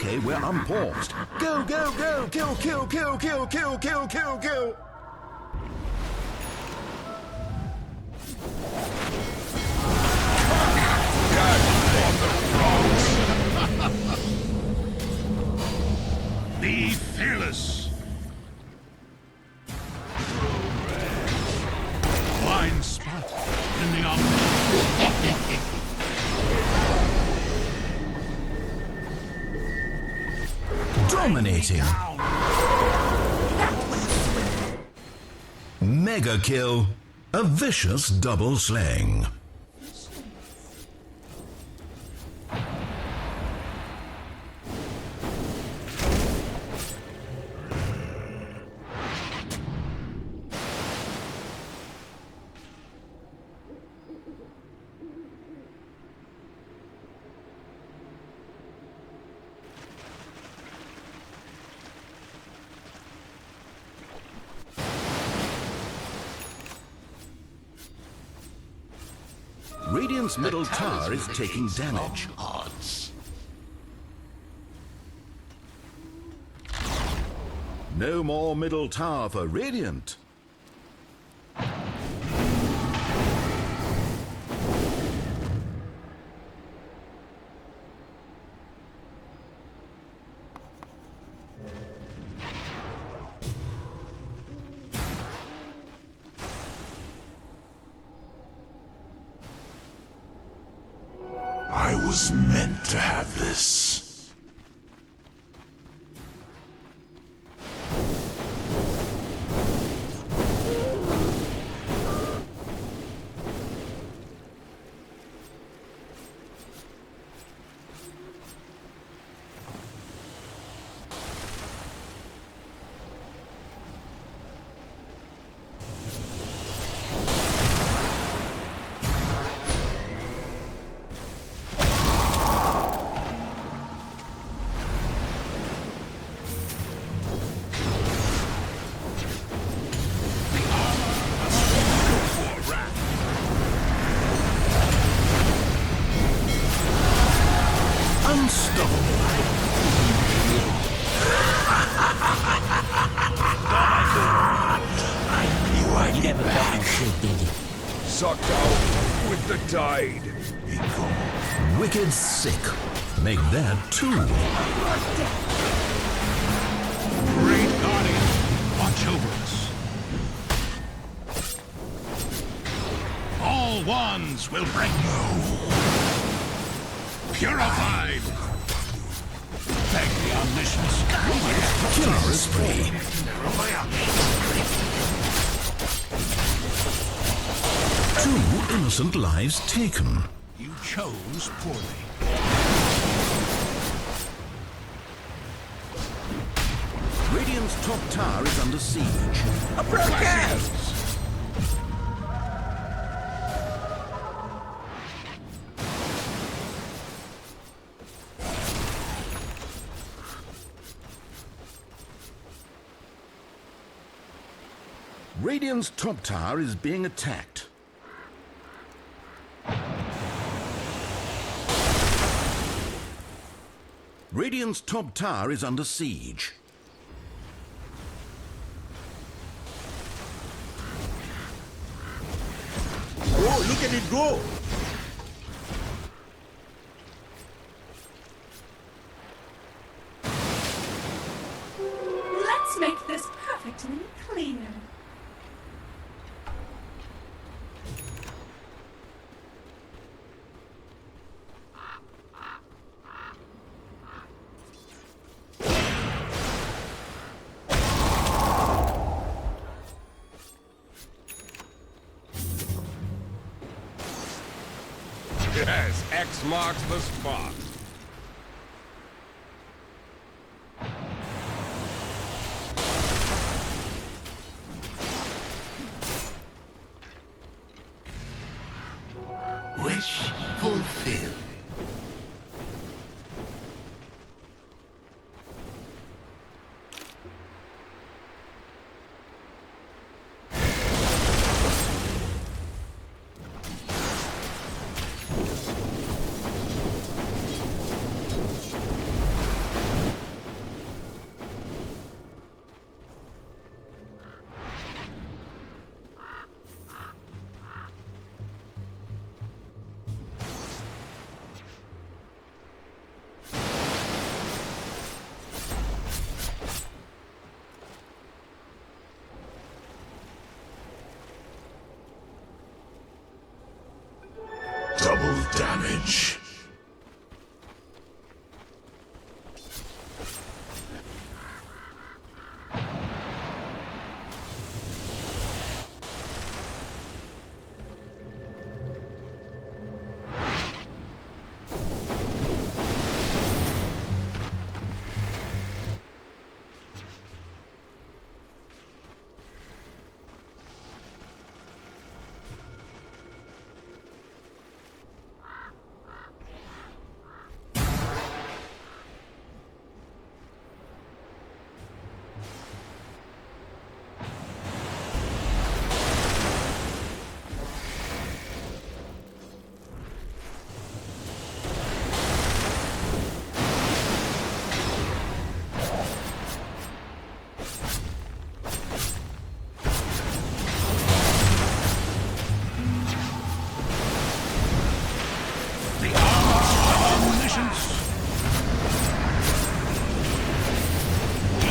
okay, we're unpaused. Go, go, go! Kill, kill, kill, kill, kill, kill, kill, kill! Be fearless. Blind spot in the Dominating. Mega kill. A vicious double slaying. Radiant's middle tower is taking damage. No more middle tower for Radiant. I was meant to have this. Sucked out with the tide. Wicked sick. Make that 2. Great Guardian, watch over us. All wands will break. Purified. Thank the omniscience. Killer spree. Two innocent lives taken. You chose poorly. Radiant's top tower is under siege. A broadcast! Radiant's top tower is being attacked. Radiant's top tower is under siege. Oh, look at it go! Let's make this perfectly clear. Yes, X marks the spot. Wish fulfilled. damage.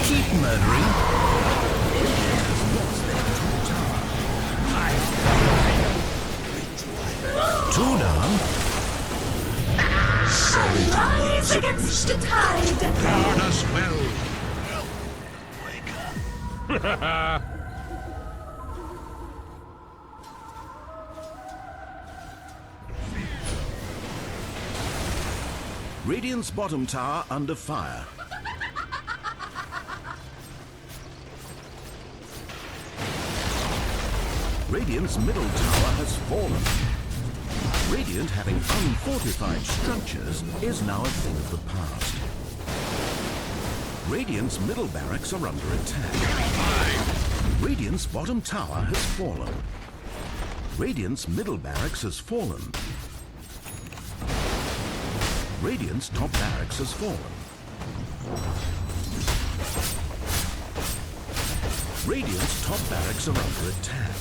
Keep murdering. Two down. Rise against the tide! Guard us well. Radiant's bottom tower under fire. Radiant's middle tower has fallen. Radiant, having unfortified structures, is now a thing of the past. Radiant's middle barracks are under attack. Radiant's bottom tower has fallen. Radiant's middle barracks has fallen. Radiant's top barracks has fallen. Radiant's top barracks are under attack.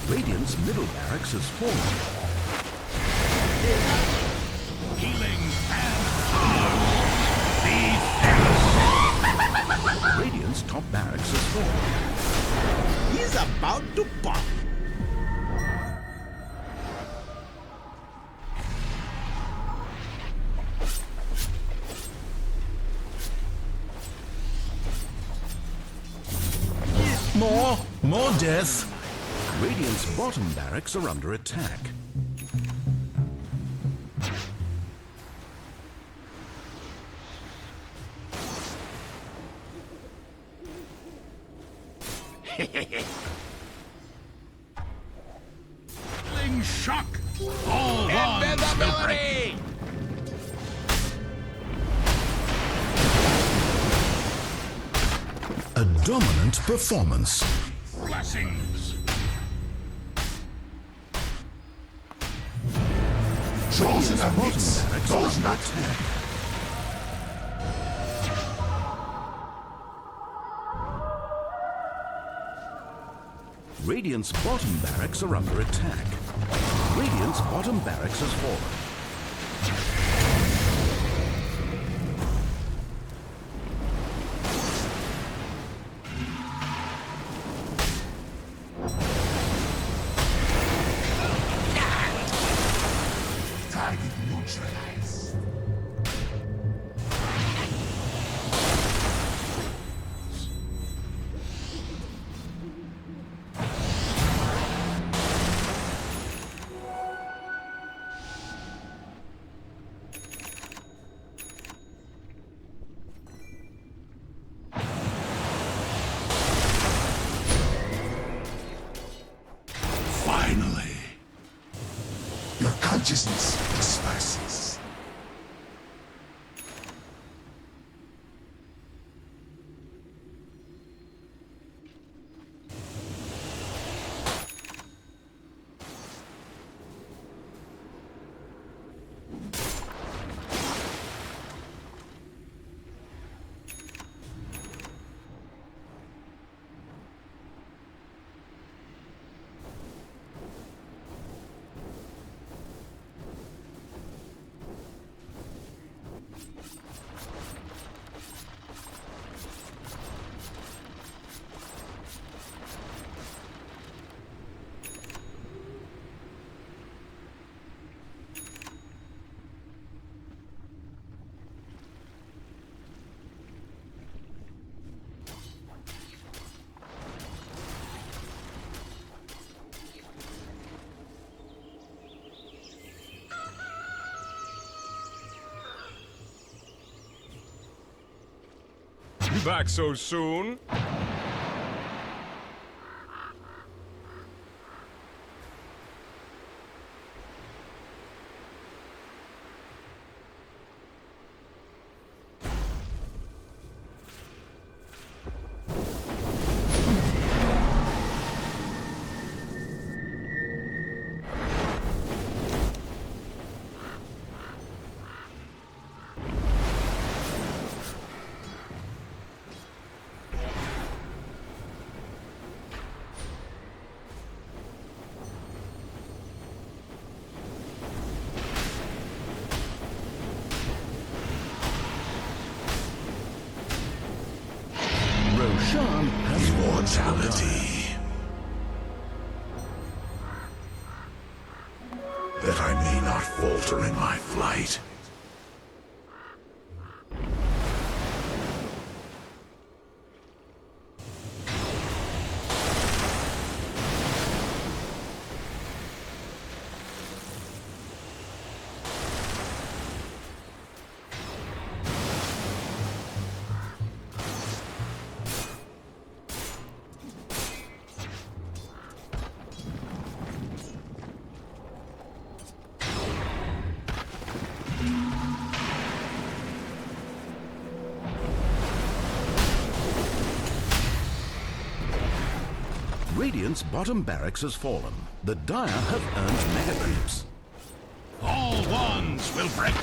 Radiant's middle barracks has fallen. Healing and power. Be Radiant's top barracks has fallen. He's about to pop. More death. Radiant's bottom barracks are under attack. healing shock. All bonds will break. A dominant performance. Blessings. Chosen Bottom amidst barracks are those under not attack. Radiant's bottom barracks are under attack. Radiant's bottom barracks has fallen. target neutralized. Finally. Your consciousness disperses. Back so soon? Roshan has Immortality. That I may not falter in my flight. Radiant's bottom barracks has fallen. The Dire have earned mega creeps. All wands will break.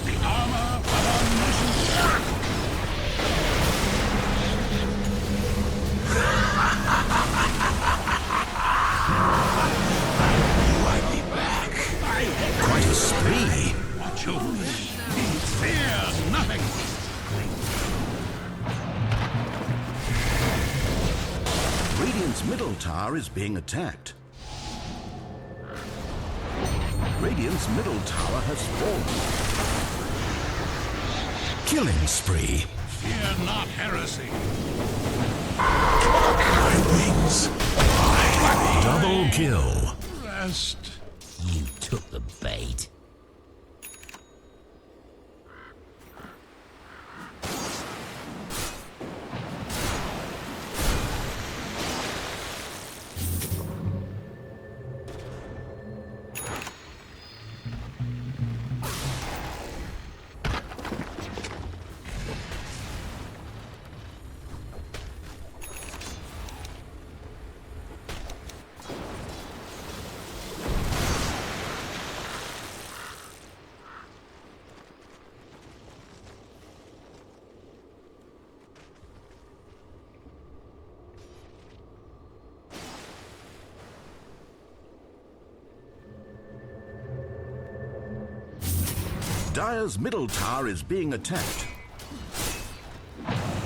The armor of omniscience. Quite a spree. Watch you. Fear nothing. Radiant's middle tower is being attacked. Radiant's middle tower has fallen. Killing spree. Fear not heresy. My wings. Double kill. Rest. You took the bait. Dire's middle tower is being attacked.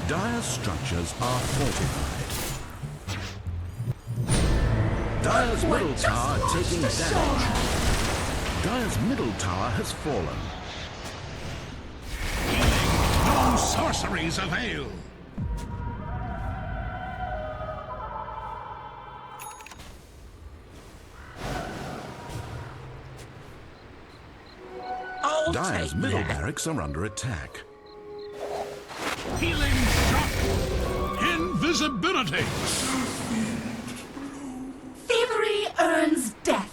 Dire's structures are fortified. Dire's middle tower taking damage. Dire's middle tower has fallen. No sorceries avail. I'll Dire's take middle that. barracks are under attack. Healing shot. Invisibility. Thievery earns death.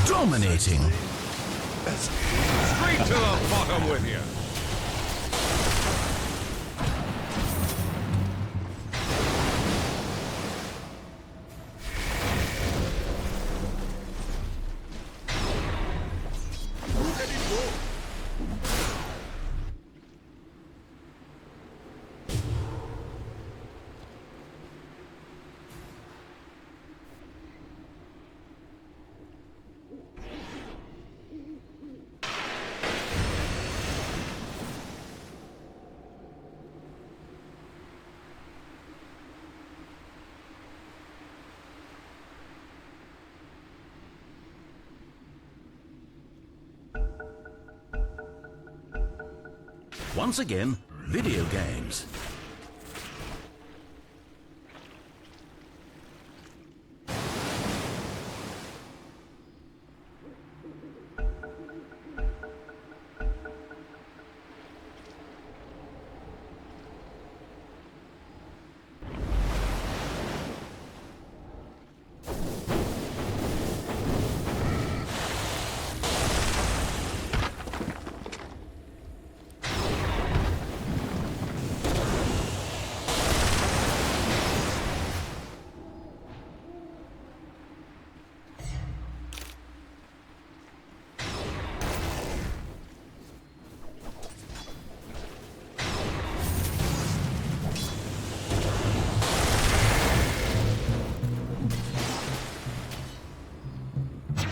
Dominating. Straight to the bottom with you. Once again, video games.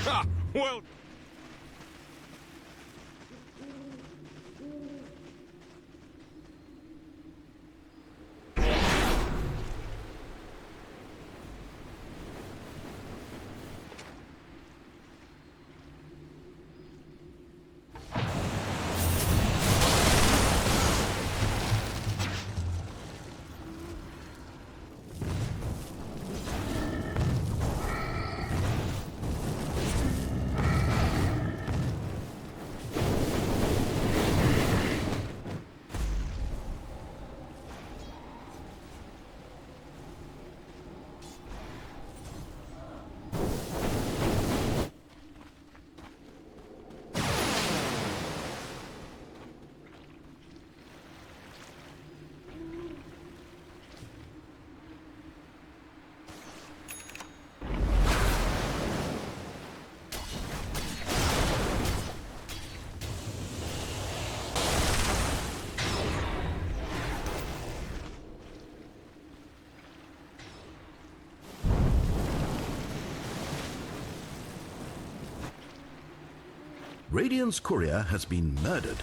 Ha! Well... Radiant's courier has been murdered.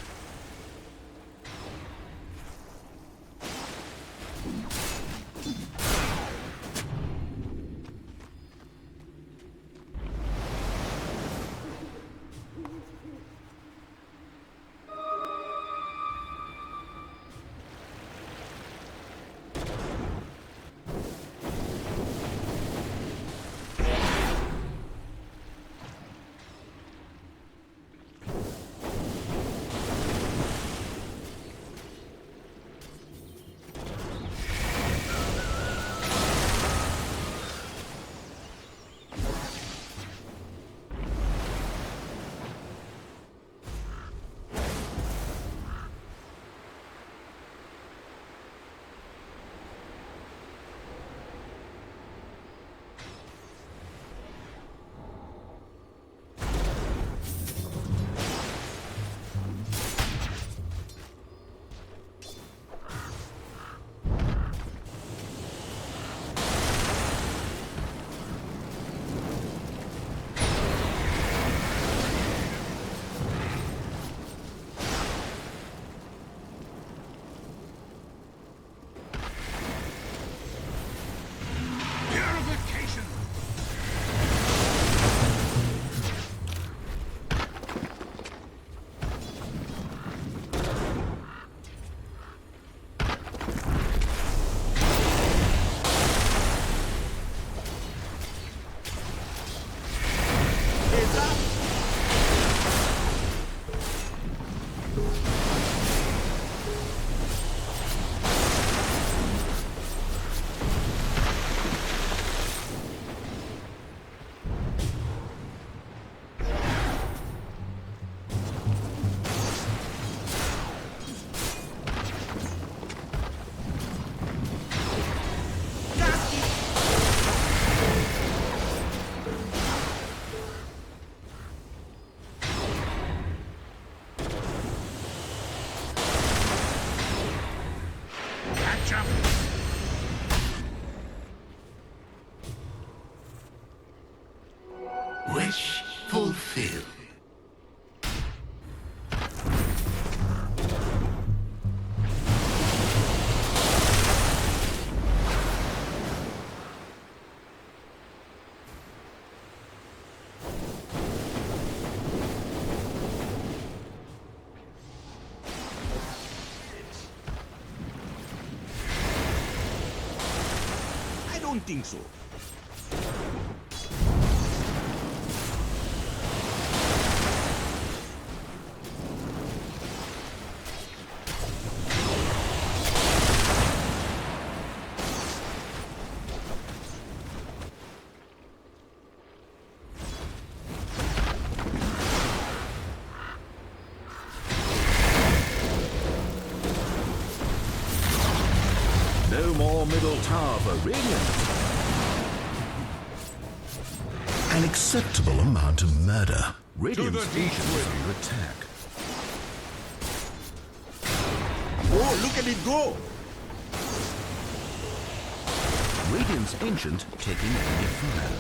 up. Catch up. Wish fulfilled. I don't think so. No more middle tower for Radiant. An acceptable amount of murder. Radiant's the deep ancient is under attack. Oh, look at it go. Radiant's ancient taking enemy fire.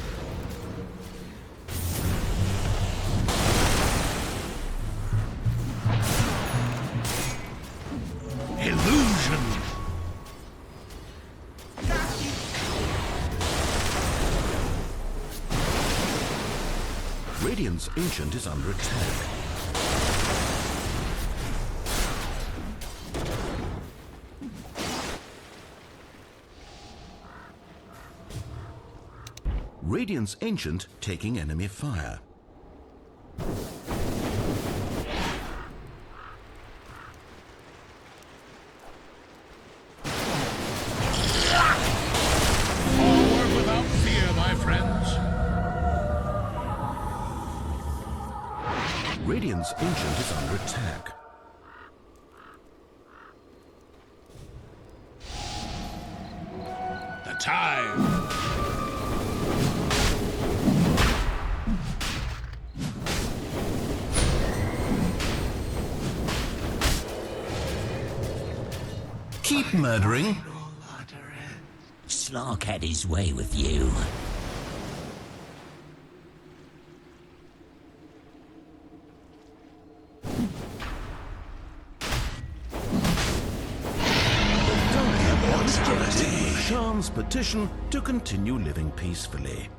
Illusion. Radiant's ancient is under attack. Radiant's ancient taking enemy fire. Forward without fear, my friends. Radiant's ancient is under attack. The time. Keep murdering. Slark had his way with you. Shan's petition to continue living peacefully.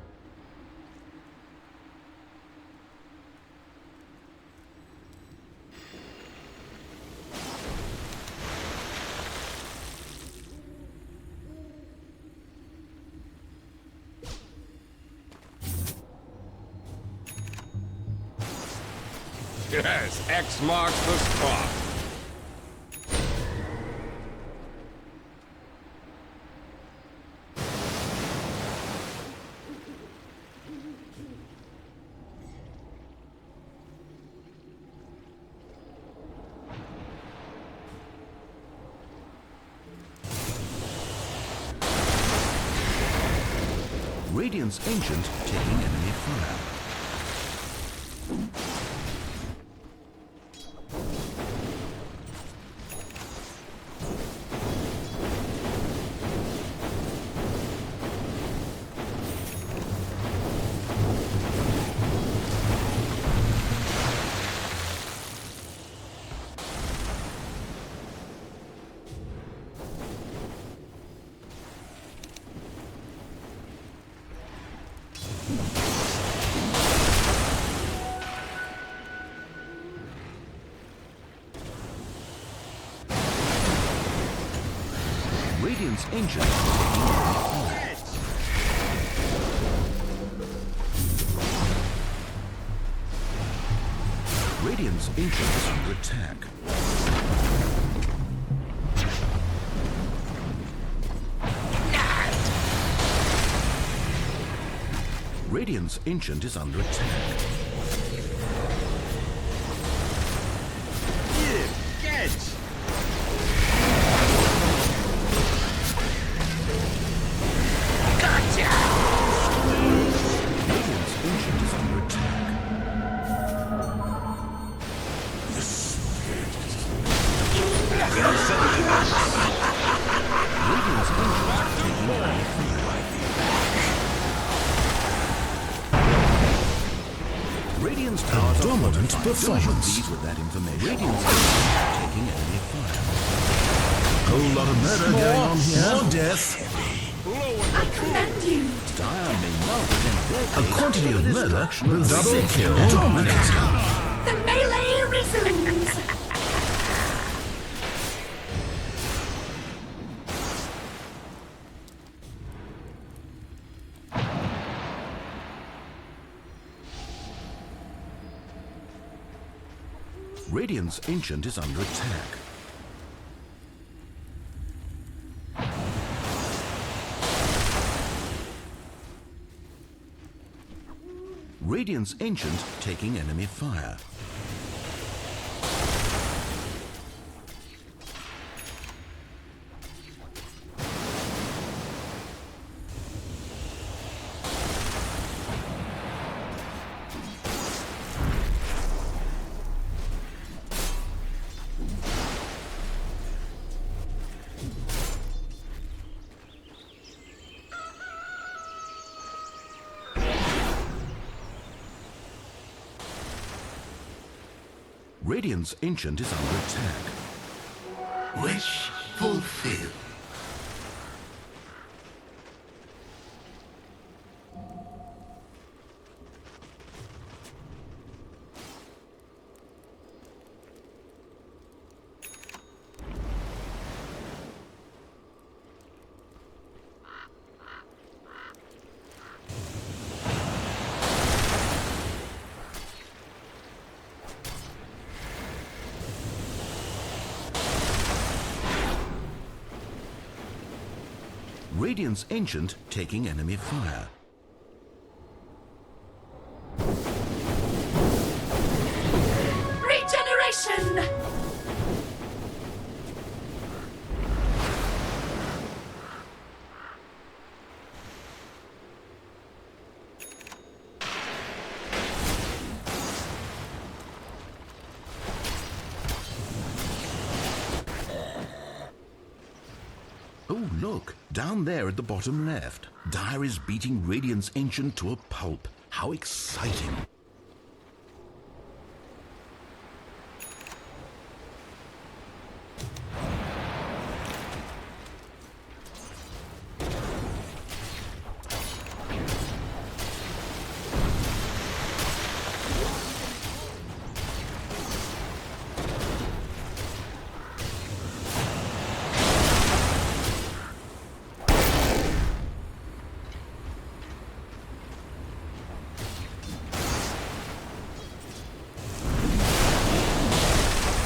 Yes, X marks the spot. Radiant's ancient taking enemy fire. Radiant's ancient taking enemy fire. Radiant's Ancient is under attack. Radiant's Ancient is under attack. Here, catch! Radiant's Ancient is under attack. Radiant's Ancient taking enemy fire. Radiant's towers are dominant fortified. performance. Don't these with that information. Radiant's Ancient taking enemy fire. Whole lot of murder going on here. More death. I commend you. Dire may not present A quantity of murder will double kill. Dominate. The melee resumes. Radiant's Ancient is under attack. Radiant's Ancient taking enemy fire. Radiant's Ancient is under attack. Wish fulfilled. Radiant's Ancient taking enemy fire. Regeneration. Oh, look, down there at the bottom left. Dire is beating Radiant's Ancient to a pulp. How exciting.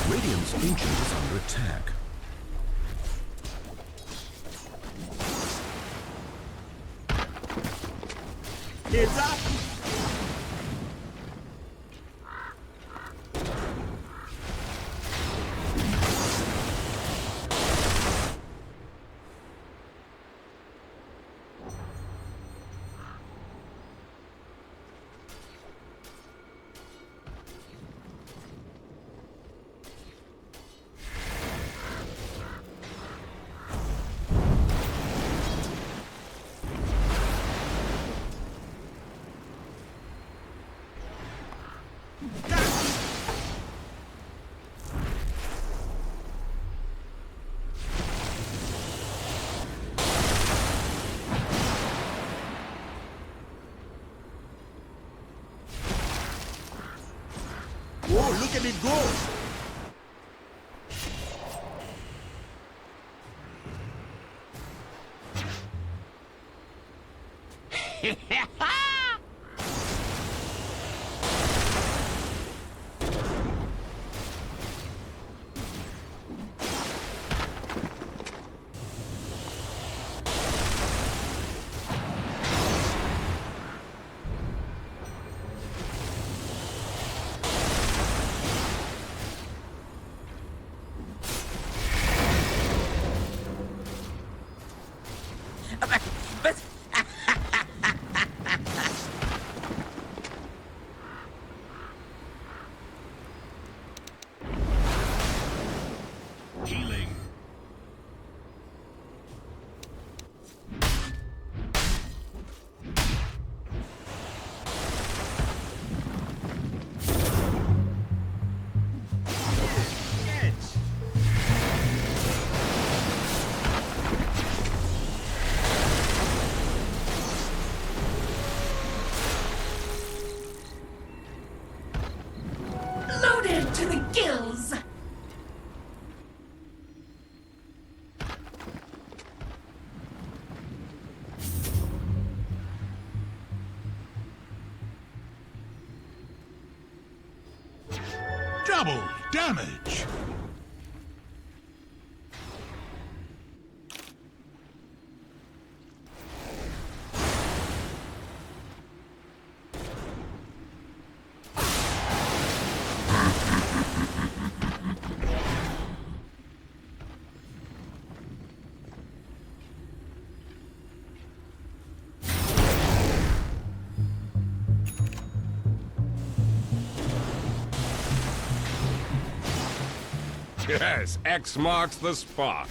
Radiant's Ancient is under attack. Heads up! Whoa, look at it go! Double damage. Yes, X marks the spot.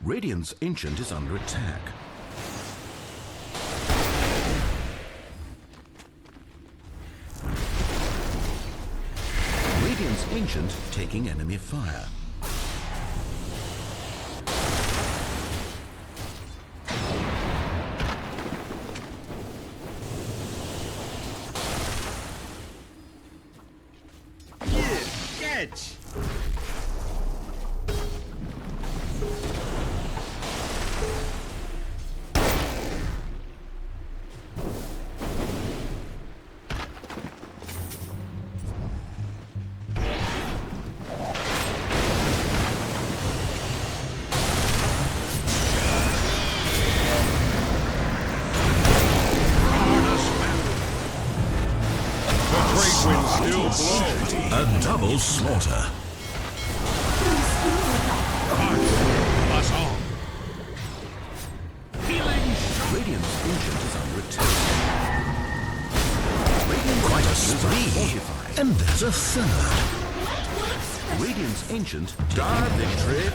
Radiant's Ancient is under attack. Radiant's Ancient taking enemy fire. Yeah, catch. Still blow. A double slaughter. Us all. Radiant's Ancient is under attack. Radiant's Quite a fortresses are spree. fortified. And there's a third. Radiant's Ancient Star taking victory.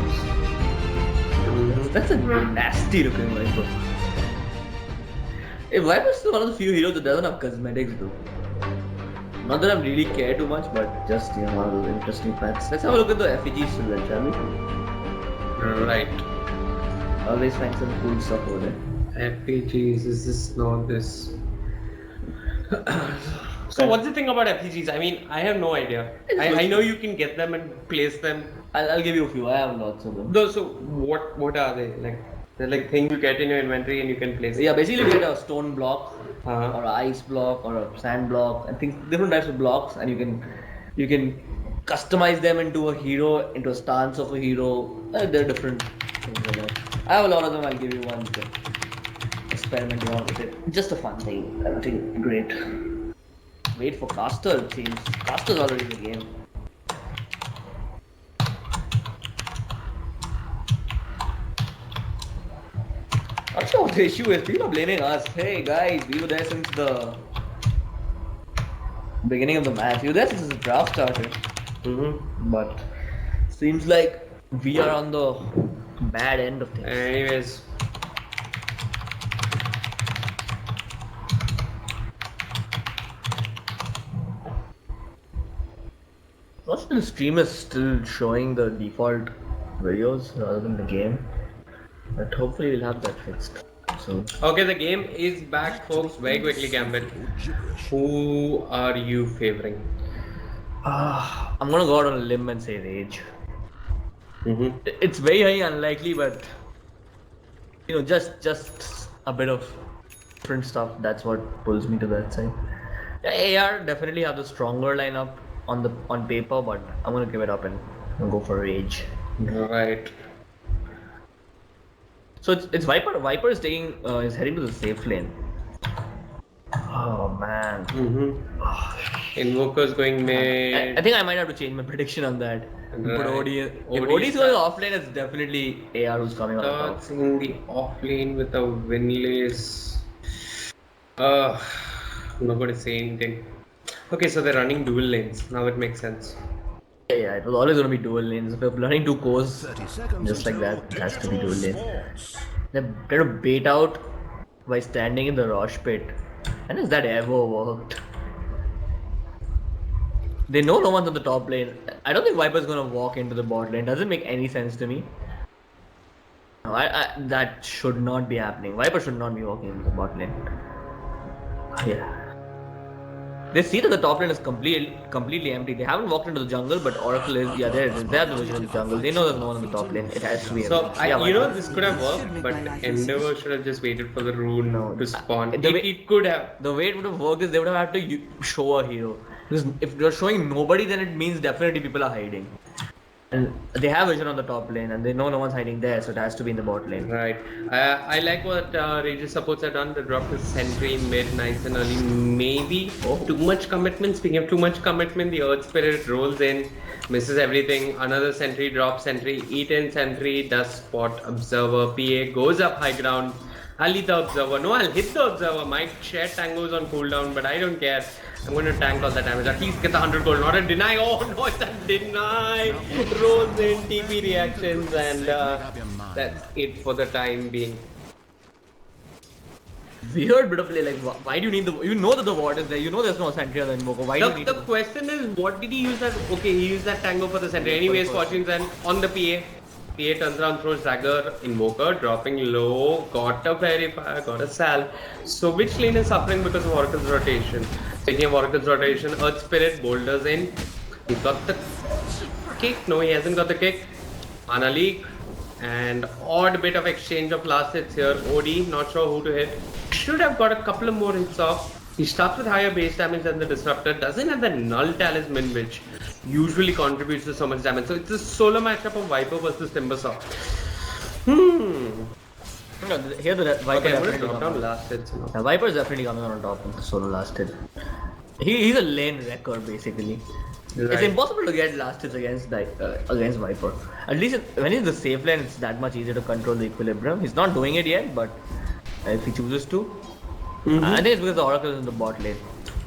bombs. That's a nasty looking Viper. Viper's still one of the few heroes that doesn't have cosmetics though. Not that I really care too much, but just one of those interesting facts. Let's have a look at the effigies still then, shall we? Right. Always find some cool stuff over there. FPGs, is this not this? So what's the thing about FPGs? I mean, I have no idea. I know you can get them and place them. I'll give you a few. I have lots of them. No, so what are they like? They're like things you get in your inventory and you can place. Yeah, basically you get a stone block or an ice block or a sand block and things, different types of blocks, and you can customize them into a hero, into a stance of a hero. They're different things like that. I have a lot of them. I'll give you one to experiment around with it. Just a fun thing. I think great. Wait for Caster, it seems. Caster's already in the game. Not sure what the issue is. People are blaming us. Hey guys, we were there since the beginning of the match. We were there since the draft started. But seems like we are on the bad end of things. Anyways. What's the stream is still showing the default videos rather than the game? But hopefully we'll have that fixed soon. Okay, the game is back, folks. Very quickly, Gambit. Who are you favoring? I'm gonna go out on a limb and say Rage. It's very unlikely, but you know, just a bit of different stuff. That's what pulls me to that side. AR definitely have the stronger lineup on paper, but I'm gonna give it up and go for Rage. Right. So it's Viper. Viper is is heading to the safe lane. Oh man. Invoker's going mid. I think I might have to change my prediction on that. Right. But OD, if OD's going off lane, it's definitely AR who's coming on top. Starts in the off lane with a Winlace. I'm not going to say anything. Okay, so they're running dual lanes. Now it makes sense. Yeah, it was always going to be dual lanes. If you're running two cores just like that, it has to be dual lane. They're trying to bait out by standing in the Rosh pit. And has that ever worked? They know no one's on the top lane. I don't think Viper's going to walk into the bot lane. Doesn't make any sense to me. No, that should not be happening. Viper should not be walking into the bot lane. Yeah. They see that the top lane is completely empty. They haven't walked into the jungle, but Oracle is, yeah, there it is. They have the vision in the jungle. They know there's no one in the top lane. It has to be so, empty. you know, this could have worked, but Endeavor should have just waited for the rune to spawn. It could have. The way it would have worked is they would have had to show a hero. Because if you're showing nobody, then it means definitely people are hiding. And they have vision on the top lane, and they know no one's hiding there, so it has to be in the bot lane. Right. I like what Rage's supports have done. They dropped the sentry mid, nice and early. Maybe too much commitment. Speaking of too much commitment, the Earth Spirit rolls in, misses everything. Another sentry drops sentry. E10 sentry does spot observer. PA goes up high ground. I'll eat the observer. No, I'll hit the observer. My share tango's on cooldown, but I don't care. I'm going to tank all the damage. At least get the 100 gold, not a deny. Oh no, it's a deny. Rolls in TP reactions, and that's it for the time being. Weird bit of play. Like, why do you need the? You know that the ward is there. You know there's no sentry on the invoker. Why do you need the question is, what did he use that? Okay, he used that tango for the sentry. Anyways, fortunes and on the PA. PA turns around, throws dagger, invoker, dropping low, got a verifier, got a salve. So which lane is suffering because of Oracle's rotation? Speaking of Oracle's rotation, Earth Spirit boulders in. He got the kick. No, he hasn't got the kick. Mana leak. And odd bit of exchange of last hits here. OD, not sure who to hit. Should have got a couple of more hits off. He starts with higher base damage than the Disruptor. Doesn't have the Null Talisman, which usually contributes to so much damage. So it's a solo matchup of Viper versus Timbersaw. No, here the Viper definitely drop down last hit. Viper is definitely coming on top of the solo last hit. He's a lane wrecker basically. Right. It's impossible to get last hits against Viper. At least when he's in the safe lane, it's that much easier to control the equilibrium. He's not doing it yet, but if he chooses to. I think it's because the Oracle is in the bot lane.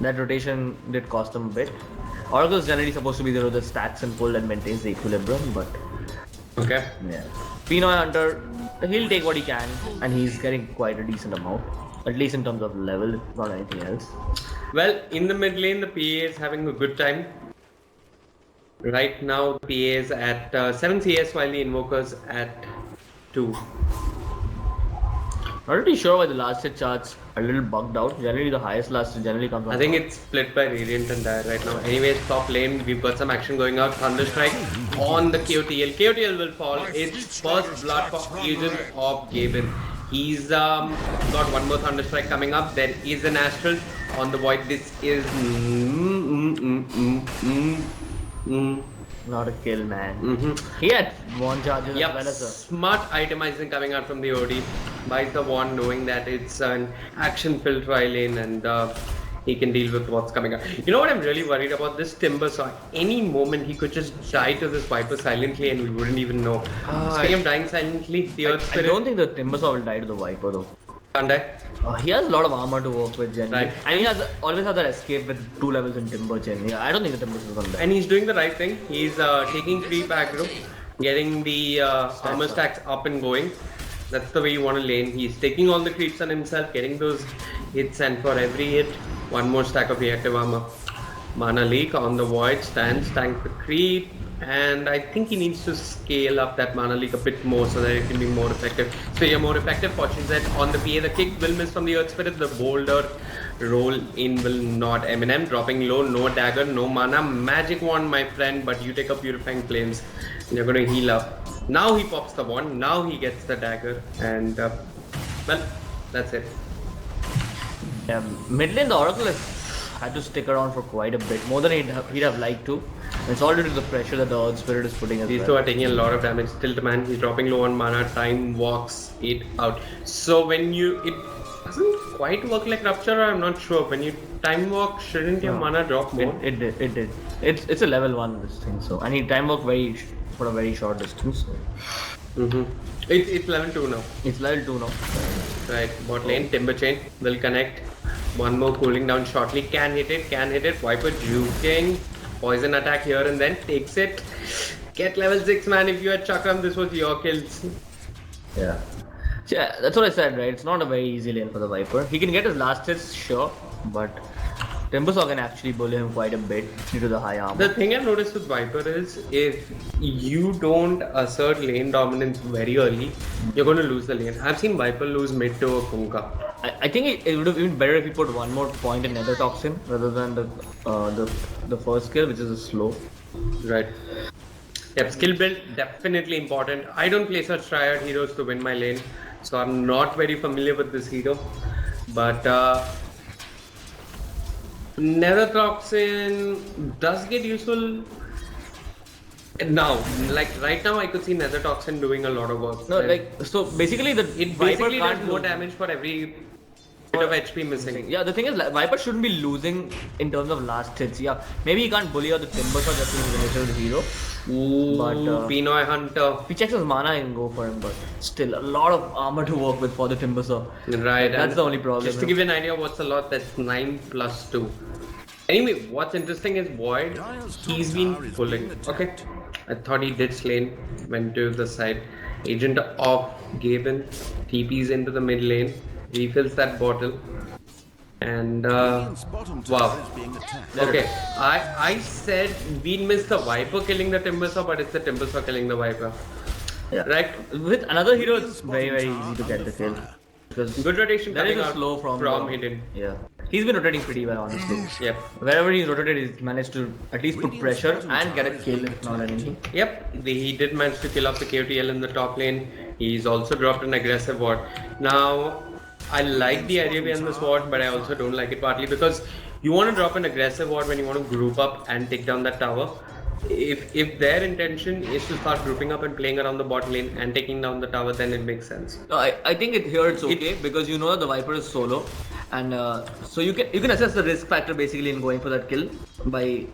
That rotation did cost him a bit. Oracle is generally supposed to be the one that stacks and pull and maintains the equilibrium, but Okay. Yeah. Pinoy Hunter, he'll take what he can, and he's getting quite a decent amount, at least in terms of level, if not anything else. Well, in the mid lane, the PA is having a good time. Right now, the PA is at 7 CS while the Invoker's at 2. Not really sure why the last hit charts are a little bugged out. Generally, the highest last hit generally comes on. I think it's split by Radiant and Dire right now. Anyways, top lane, we've got some action going out. Thunderstrike on the KOTL. KOTL will fall. It's first blood for Agent of Gaben. He's got one more Thunderstrike coming up. There is an Astral on the Void. This is Not a kill, man. He had one charge as well as a... Smart itemizing coming out from the OD. Buys the wand knowing that it's an action-filled tri lane and he can deal with what's coming up. You know what I'm really worried about? This Timbersaw. Any moment he could just die to this Viper silently and we wouldn't even know. Speaking of dying silently, the Earth I Spirit... don't think the Timbersaw will die to the Viper though. Can't die. He has a lot of armor to work with generally. Right. And he always has that escape with 2 levels in Timber generally. I don't think the Timbersaw is going to die. And he's doing the right thing. He's taking creep aggro, getting the armor stacks up and going. That's the way you want to lane. He's taking all the creeps on himself, getting those hits, and for every hit, one more stack of reactive armor. Mana leak on the Void, stands, tank the creep, and I think he needs to scale up that mana leak a bit more so that it can be more effective. So you're more effective. Fortune set on the PA. The kick will miss from the Earth Spirit. The boulder roll in will not. Eminem dropping low, no dagger, no mana. Magic wand, my friend, but you take up Purifying Flames. You're going to heal up. Now he pops the wand. Now he gets the dagger, and well, that's it. Yeah, mid lane, the Oracle has had to stick around for quite a bit, more than he'd have liked to. And it's all due to the pressure that the Earth Spirit is putting as These two are taking a lot of damage. Tilt man, he's dropping low on mana. Time walks it out. So when it doesn't quite work like Rupture, I'm not sure. When you time walk, shouldn't your mana drop more? It did. It's a level 1 this thing, so, and he time walked for a very short distance. So. It's level 2 now. It's level 2 now. Right, bot lane, Timber Chain will connect. One more cooling down shortly. Can hit it. Viper juking. Poison attack here and then. Takes it. Get level 6, man. If you had Chakram, this was your kills. Yeah. Yeah, that's what I said, right? It's not a very easy lane for the Viper. He can get his last hits, sure, but Timbersaw can actually bully him quite a bit due to the high armor. The thing I've noticed with Viper is if you don't assert lane dominance very early, you're going to lose the lane. I've seen Viper lose mid to a Kunkka. I think it would have been better if he put one more point in Nether Toxin rather than the first skill, which is a slow. Right. Yep, skill build definitely important. I don't play such triad heroes to win my lane, so I'm not very familiar with this hero. But Nether Toxin does get useful now. Like right now, I could see Nether Toxin doing a lot of work. No, like so basically it basically does more damage for every bit of HP missing. Yeah, the thing is, Viper shouldn't be losing in terms of last hits. Yeah, maybe he can't bully out the Timbersaw just because he's the nature of the hero. Ooh, but Pinoy Hunter. If he checks his mana, I can go for him, but still a lot of armor to work with for the Timbersaw. Right, that's the only problem. Just to give you an idea, what's a lot? That's 9 plus 2. Anyway, what's interesting is Void. He's been pulling. Okay, I thought he did Slane. Went to the side. Agent of Gaben TPs into the mid lane. Refills that bottle. And wow. Okay, I said we'd miss the Viper killing the Timbersaw, but it's the Timbersaw killing the Viper. Yeah. Right? With another hero, it's very easy to get the kill. Because good rotation there coming is a out slow from hidden. Yeah. He's been rotating pretty well, honestly. Yep. Wherever he's rotated, he's managed to at least put pressure and get a kill, if not anything. Yep, he did manage to kill off the KOTL in the top lane. He's also dropped an aggressive ward. Now, I like the idea behind this ward, but I also don't like it partly because you want to drop an aggressive ward when you want to group up and take down that tower. If their intention is to start grouping up and playing around the bot lane and taking down the tower, then it makes sense. No, I think here it's okay because you know that the Viper is solo, and so you can assess the risk factor basically in going for that kill by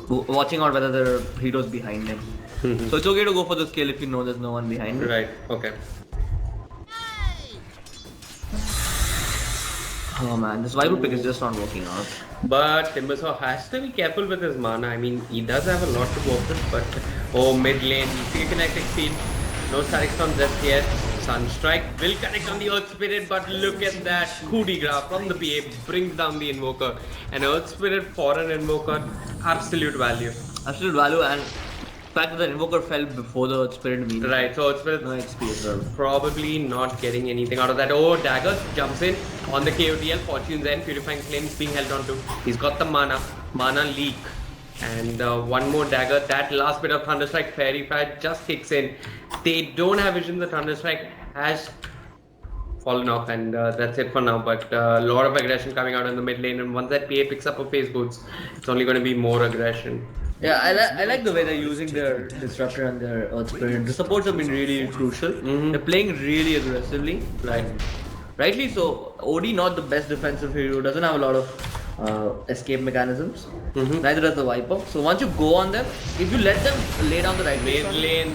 watching out whether there are heroes behind him. So it's okay to go for this kill if you know there's no one behind him. Right. Okay. Oh man, this Viper pick is just not working out. But Timbersaw has to be careful with his mana. I mean, he does have a lot to work with, but oh, mid lane, you see a connecting field. No statics from just yet. Sunstrike will connect on the Earth Spirit, but look at that coup de grace from the PA brings down the Invoker. An Earth Spirit for an Invoker, absolute value. Absolute value, and the fact that the Invoker fell before the Earth Spirit means Right, so Earth Spirit no XP as well. probably not getting anything out of that. Oh, Dagger jumps in on the KOTL, Fortune's End, Purifying Flames being held onto. He's got the mana leak. And one more dagger. That last bit of Thunderstrike Fairy Fire just kicks in. They don't have vision. The Thunderstrike has fallen off, and that's it for now. But a lot of aggression coming out in the mid lane, and once that PA picks up a phase boots, it's only going to be more aggression. Yeah, I like the way they're using their Disruptor and their Earth Spirit. The supports have been really crucial. They're playing really aggressively. Right. Rightly so. OD not the best defensive hero, doesn't have a lot of escape mechanisms. Neither does the Viper. So once you go on them, if you let them lay down the right Mid lane.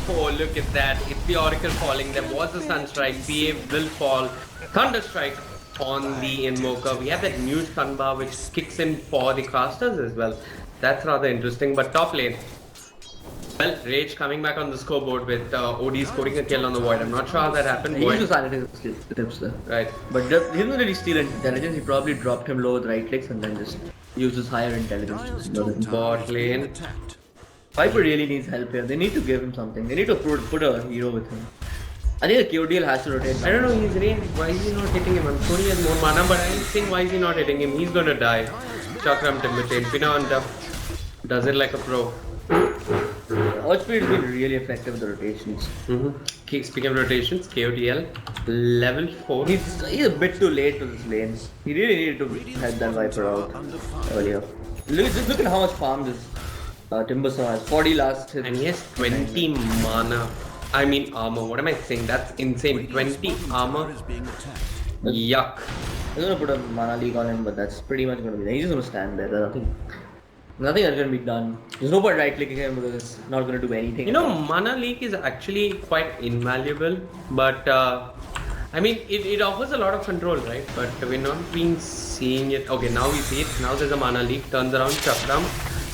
Oh, look at that. It's the Oracle falling. There was a Sunstrike. PA will fall. Thunderstrike on the Invoker. We have that new stun bar which kicks in for the casters as well. That's rather interesting. But top lane. Well, Rage coming back on the scoreboard with OD scoring a kill on the Void. I'm not sure how that happened. He used to sanitize the tips there. Right. But he didn't really steal intelligence. He probably dropped him low with right clicks and then just used his higher intelligence. Bot lane. Viper really needs help here. They need to give him something. They need to put a hero with him. I think the KOTL has to rotate. I don't know, his range. Why is he not hitting him? I'm sure he has more mana, but I'm saying why is he not hitting him? He's gonna die. Chakram Timber Chain. Pina on top. Does it like a pro. Earth Spirit has been really effective with the rotations. Speaking of rotations, KOTL level 4. He's a bit too late to this lane. He really needed to help that Viper out earlier. Look at how much farm this Timbersaw has. 40 last hit. And he has 20 mana. I mean armor. What am I saying? That's insane. 20 armor. Yuck. I'm gonna put a mana leak on him, but that's pretty much gonna be there. He's just gonna stand there. There's nothing that's gonna be done. There's no point right clicking him because it's not gonna do anything. You know, mana leak is actually quite invaluable, but I mean, it offers a lot of control, right? But we're not been seeing it. Okay, now we see it. Now there's a mana leak. Turns around, Chakram,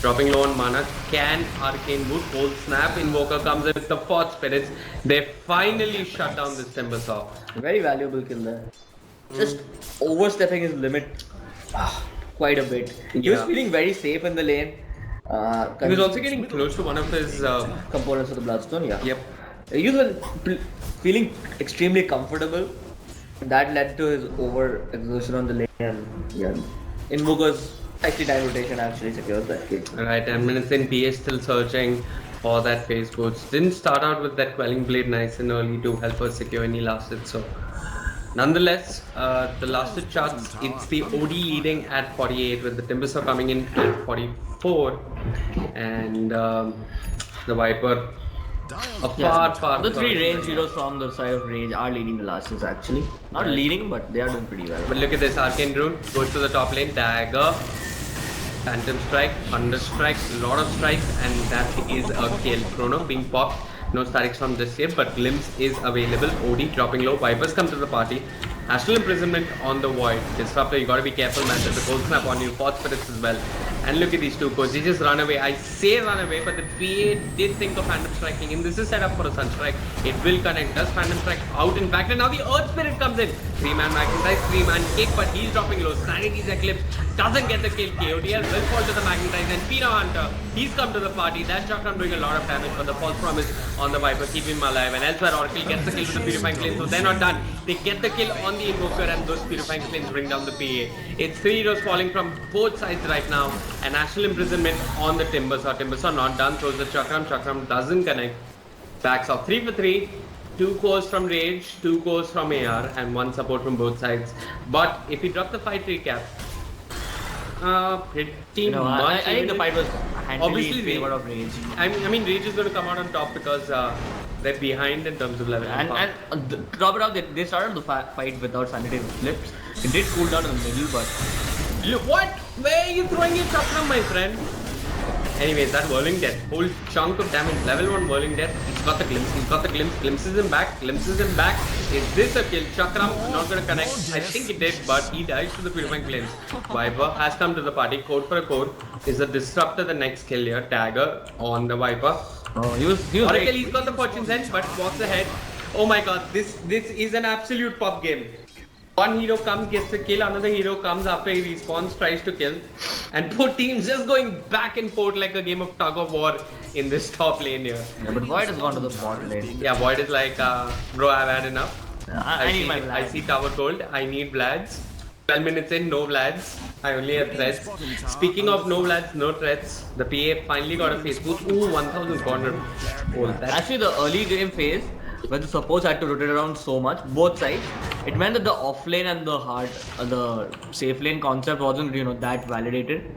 dropping low on mana. Can Arcane Boot, Cold Snap, Invoker comes in with the 4th Spirits. They finally shut down this Timbersaw. Very valuable kill there. Just overstepping his limit quite a bit. He was feeling very safe in the lane. He was also getting close to one of his components of the Bloodstone, yeah. Yep. He was feeling extremely comfortable. That led to his over-exertion on the lane. And yeah, Invoker's 69 rotation actually secures that kill. Right, 10 minutes in, PA still searching for that phase boost. Didn't start out with that Quelling Blade nice and early to help us secure any last hit, so. Nonetheless, the last hit charts, it's the OD leading at 48 with the Timbersaw coming in at 44 and the Viper far. The 3 range heroes from the side of range are leading the last hits actually. Not leading, but they are doing pretty well. But look at this, Arcane Rune goes to the top lane, Dagger, Phantom Strike, Thunder Strike, lot of strikes, and that is a kill. Chrono being popped. No statics from this yet, but Glimpse is available. OD dropping low. Vipers come to the party. Astral Imprisonment on the Void. Disruptor, you gotta be careful, man. There's a Cold Snap on you. 4th Spirits as well. And look at these two codes. They just run away. I say run away, but the PA did think of Phantom Striking in. This is set up for a Sunstrike. It will connect. Does Phantom Strike out in fact. And now the Earth Spirit comes in. 3-man Magnetize, 3-man kick, but he's dropping low. Sanity's Eclipse doesn't get the kill. KOTL will fall to the Magnetize. And Pina Hunter, he's come to the party. That Chakram doing a lot of damage, but the false promise on the Viper keep him alive. And elsewhere, Oracle gets the kill with the Purifying Flames. So they're not done. They get the kill on the Invoker, and those Purifying Flames bring down the PA. It's 3 heroes falling from both sides right now. And Astral Imprisonment on the Timbersaw. Timbersaw not done. Throws the Chakram. Chakram doesn't connect. Backs off 3 for 3. 2 cores from Rage, 2 cores from AR, and 1 support from both sides. But if he dropped the fight recap, pretty much. I think the fight was handily in favor of Rage. I mean, Rage is going to come out on top because they're behind in terms of level. And to top it off, they started the fight without sanitary flips. It did cool down in the middle, but. Look, what? Where are you throwing your Chakram, my friend? Anyways, that Whirling Death, whole chunk of damage, level 1 Whirling Death, he's got the Glimpse, glimpses him back, is this a kill? Chakram not gonna connect, I think it did, but he dies to the Purifying Flames. Viper has come to the party, code for a code, is a Disruptor the next kill here, Dagger on the Viper, Oh, he was Oracle, he's got the Fortune's End, but walks ahead. Oh my god, this is an absolute pop game. One hero comes, gets a kill, another hero comes after he respawns, tries to kill. And both teams just going back and forth like a game of tug of war in this top lane here. Yeah, but Void has gone to the bot lane. Yeah, Void is like, bro, I've had enough. I need my I see tower gold, I need Vlads. 12 minutes in, no Vlads. I only have threats. Speaking of no Vlads, no threats, the PA finally got a face boost. Ooh, 1000 corner. Oh, Actually, the early game phase, when the supports had to rotate around so much, both sides, it meant that the offlane and the safe lane concept wasn't, that validated.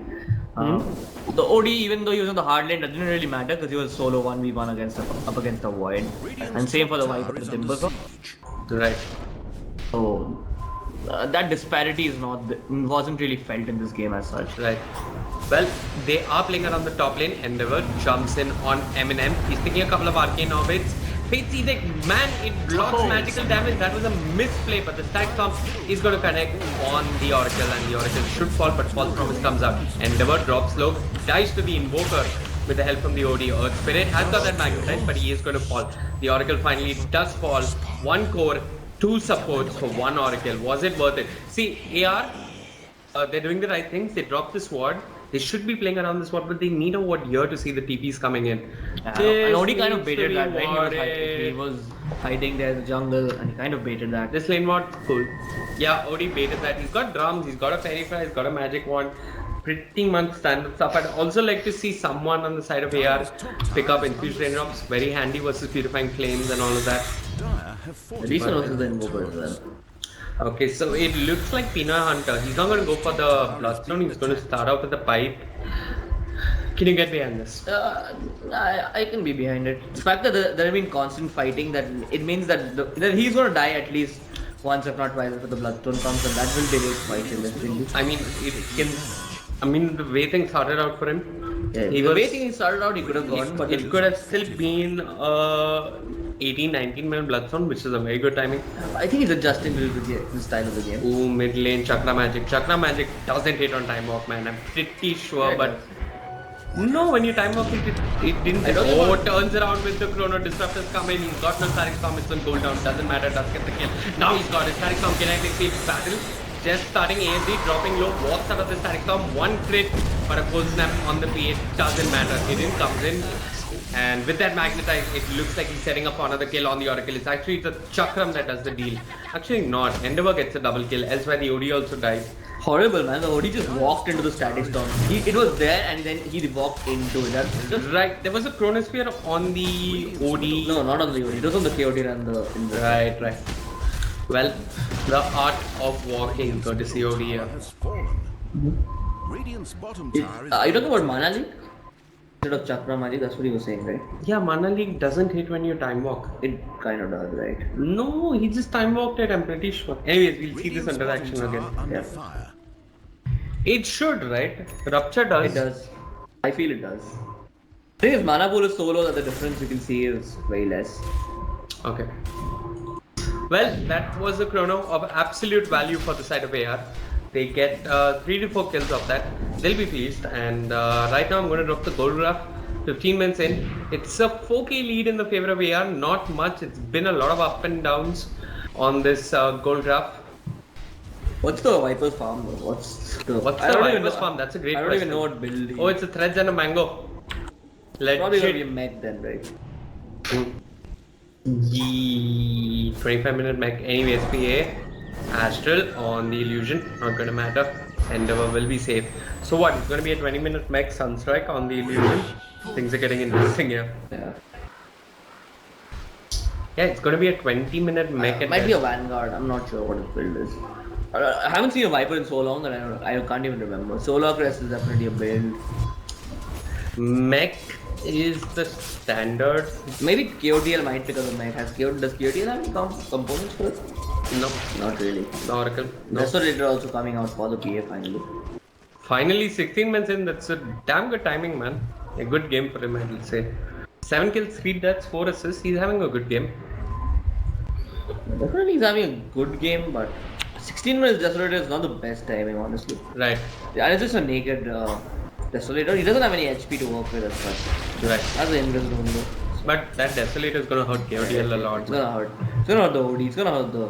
The OD, even though he was on the hard lane, that didn't really matter because he was solo 1v1 up against the Void. And same for the Viper with Timbersaw. Right. So that disparity wasn't really felt in this game as such. Right. Well, they are playing around the top lane. Endeavor jumps in on Eminem. He's picking a couple of arcane orbits. Fate's Edict, man, it blocks magical damage. That was a misplay, but the stack storm is going to connect on the Oracle, and the Oracle should fall, but False Promise comes out. Endeavor drops low, dies to the Invoker with the help from the OD. Earth Spirit has got that magnetite, but he is going to fall. The Oracle finally does fall. 1 core, 2 supports for 1 Oracle. Was it worth it? See, AR, they're doing the right things. They dropped the sword. They should be playing around the sword, but they need a ward here to see the TPs coming in. And OD kind of baited that, right? He was hiding there in the jungle, and he kind of baited that. This lane ward, cool. Yeah, OD baited that. He's got drums, he's got a fairy fire, he's got a magic wand. Pretty much standard stuff. I'd also like to see someone on the side of AR pick up infused raindrops. Very handy versus purifying flames and all of that. Decent versus the Invoker as well. Okay, so it looks like Pina Hunter. He's not going to go for the Bloodstone. He's going to start out with the pipe. Can you get behind this? I can be behind it. The fact that there have been constant fighting, that it means that he's going to die at least once, if not twice, if the Bloodstone comes, and that will delay his fight significantly. I mean, it can. I mean, the way things started out for him. Yeah, the way things started out, he could have gone, but it could have still been 18-19 minute Bloodstone, which is a very good timing. I think he's adjusting to the style of the game. Ooh, mid lane Chakra Magic. Chakra Magic doesn't hit on time off, man. I'm pretty sure, but no, when you time off it didn't. Oh, turns around with the Chrono Disruptors come in. He's got no Static Storm. It's on cooldown. Doesn't matter. Does get the kill. Now he's got his Static Storm. Kinetic Field battle. Just starting ASD, dropping low, walks out of the Static Storm, 1 crit, but a full snap on the PA, doesn't matter. Hidden comes in, and with that magnetize, it looks like he's setting up for another kill on the Oracle. It's actually the Chakram that does the deal. Actually not, Endeavor gets a double kill, elsewhere the OD also dies. Horrible, man. The OD just walked into the Static Storm. It was there and then he walked into it. That's just... Right, there was a Chronosphere on the OD. No, not on the OD. It was on the KOD and the... Right. Well, the art of walking, courtesy OD here. Radiant's bottom tower is Are you talking about Mana League? Instead of Chakra Magic, that's what he was saying, right? Yeah, Mana League doesn't hit when you time walk. It kind of does, right? No, he just time walked it, I'm pretty sure. Anyways, we'll see this interaction again. under fire. It should, right? Rupture does. It does. I feel it does. The thing is, Mana Pool is so low that the difference you can see is way less. Okay. Well, that was the chrono of absolute value for the side of AR. They get 3 to 4 kills of that. They'll be pleased. And right now I'm going to drop the gold graph. 15 minutes in. It's a 4k lead in the favor of AR. Not much. It's been a lot of up and downs on this gold graph. What's the Viper's farm though? What's the Viper's farm? That's a great question. I don't even know what build. Oh, it's a threads and a mango. Probably gonna be a mech then, right? Yee, 25-minute mech. Anyways, PA, Astral on the illusion, not gonna matter. Endeavor will be safe. So what? It's gonna be a 20-minute mech Sunstrike on the illusion. Things are getting interesting here. Yeah, it's gonna be a 20-minute mech. Might be a Vanguard. I'm not sure what his build is. I haven't seen a Viper in so long that I can't even remember. Solar Crest is definitely a build. Mech is the standard. Maybe KOTL might pick up the mech. Does KOTL have any components for it? No. Not really. The Oracle. No. Restorator also coming out for the PA finally. Finally, 16 minutes in. That's a damn good timing, man. A good game for him, I will say. 7 kills, 3 deaths, 4 assists. He's having a good game. Definitely he's having a good game, but 16 minutes Restorator is not the best timing, honestly. Right. And it's just a naked Desolator. He doesn't have any HP to work with as much. Right. That's the invisible though. But that Desolator is gonna hurt KOTL a lot. It's gonna hurt. It's gonna hurt the OD. It's gonna hurt the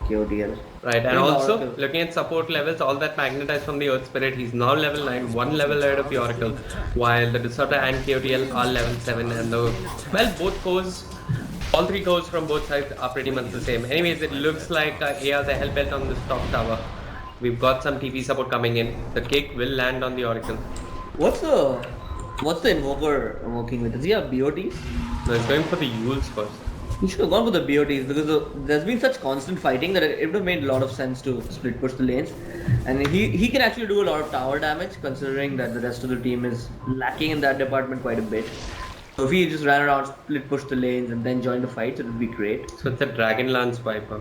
KOTL. Right, and also looking at support levels, all that magnetized from the Earth Spirit, he's now level 9, one level ahead of the Oracle, while the DOTA and KOTL are level 7, and both cores, all three cores from both sides are pretty much the same. Anyways, it looks like AR's a hell belt on this top tower. We've got some TP support coming in. The kick will land on the Oracle. What's the Invoker working with? Does he have BOTs? No, he's going for the Yules first. He should have gone for the BOTs because there's been such constant fighting that it would have made a lot of sense to split push the lanes. And he can actually do a lot of tower damage considering that the rest of the team is lacking in that department quite a bit. So if he just ran around, split push the lanes and then join the fights, it would be great. So it's a Dragon Lance Viper.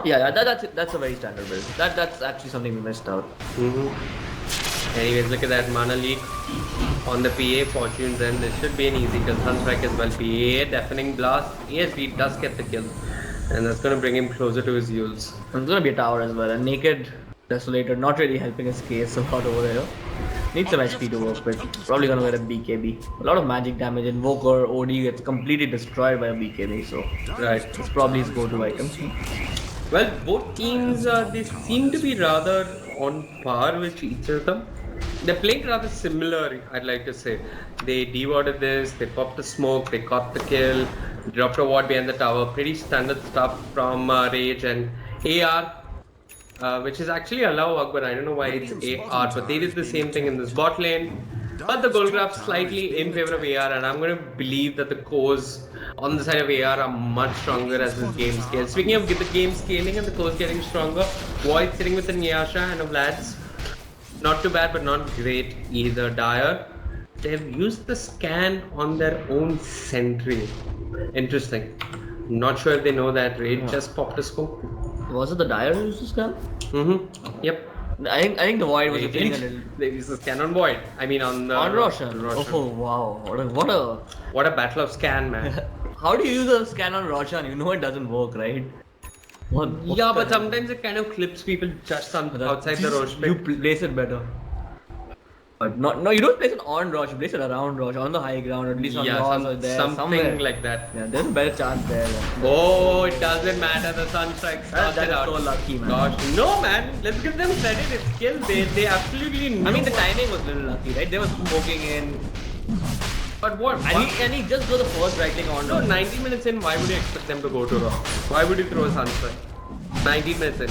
Yeah, that's a very standard build. That's actually something we missed out. Anyways, look at that mana leak on the PA Fortunes, and this should be an easy kill. Sunstrike as well. PA deafening blast. ESB does get the kill, and that's gonna bring him closer to his Yules. And there's gonna be a tower as well. A naked Desolator, not really helping his case a lot over here. Needs some HP to work with. Probably gonna get a BKB. A lot of magic damage. Invoker, OD gets completely destroyed by a BKB. So Right. it's probably his go-to item. Well, both teams they seem to be rather on par with each other. They're playing rather similar, I'd like to say. They dewarded this, they popped the smoke, they caught the kill, dropped a ward behind the tower. Pretty standard stuff from Rage and AR, which is actually allow Akbar. I don't know why it's AR, but they did the same thing in this bot lane. But the goal graph slightly in favor of AR, and I'm going to believe that the cores on the side of AR are much stronger as this game scales. Speaking of the game scaling and the cores getting stronger, Void sitting with a Nyasha and a Vlad's. Not too bad, but not great either. Dire, they've used the scan on their own sentry. Interesting. Not sure if they know that. Rage just popped a scope. Was it the Dire who used to scan? Yep. I think the Void was feeling a little. They used the scan on Void. I mean on Roshan. Roshan. Oh wow! What a battle of scan, man. How do you use a scan on Roshan? You know it doesn't work, right? What Yeah, the but hell? sometimes it kind of clips people just outside the Roche You pit. place it better. But no, you don't place it on Roche, you place it around Roche, on the high ground, or at least on Roche or there, something somewhere. like that. Yeah, there's a better chance there. Oh, it doesn't matter. The Sunstrike starts That it is out. so lucky, man. Gosh, no, man. Let's give them credit. It's skill. They absolutely knew. I mean, the timing was a little lucky, right? They were smoking in. But what? And he just threw the first right thing on No, Roche. 90 minutes in, why would you expect them to go to Raw? Why would you throw a Sunstrike? 90 minutes in.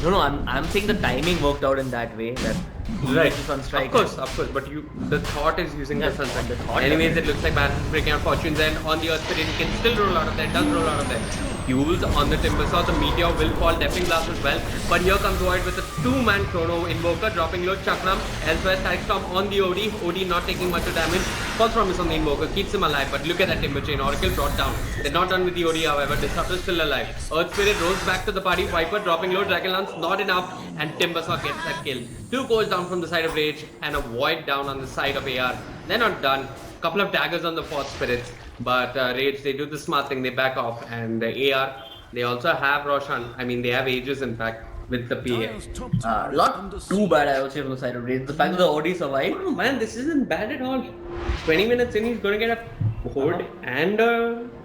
No, I'm saying the timing worked out in that way that he Right. used the Sunstrike. Of course. But the thought is using Yeah, the Sunstrike. the thought Anyways, it looks like Baron is breaking out Fortunes, and on the Earth Spirit, he can still roll out of there. Does roll out of there. Yules on the Timbersaw. The Meteor will fall. Deafening Blast as well. But here comes Void with a two-man Chrono Invoker, dropping low Chakram. Elsewhere, Static Storm on the OD. OD not taking much of damage. False Promise on the Invoker. Keeps him alive. But look at that Timber Chain. Oracle brought down. They're not done with the OD, however. Disruptor still alive. Earth Spirit rolls back to the party. Viper dropping low. Dragon Lance not enough. And Timbersaw gets that kill. Two cores down from the side of Rage and a Void down on the side of AR. They're not done. Couple of daggers on the Fourth Spirits. But Rage, they do the smart thing. They back off. And AR, they also have Roshan. I mean, they have Aegis in fact with the PA. Dire's top tower is Not under too bad, I would say, from the side of Rage. The fact that the OD survived. Oh man, this isn't bad at all. 20 minutes in, he's going to get a Horde and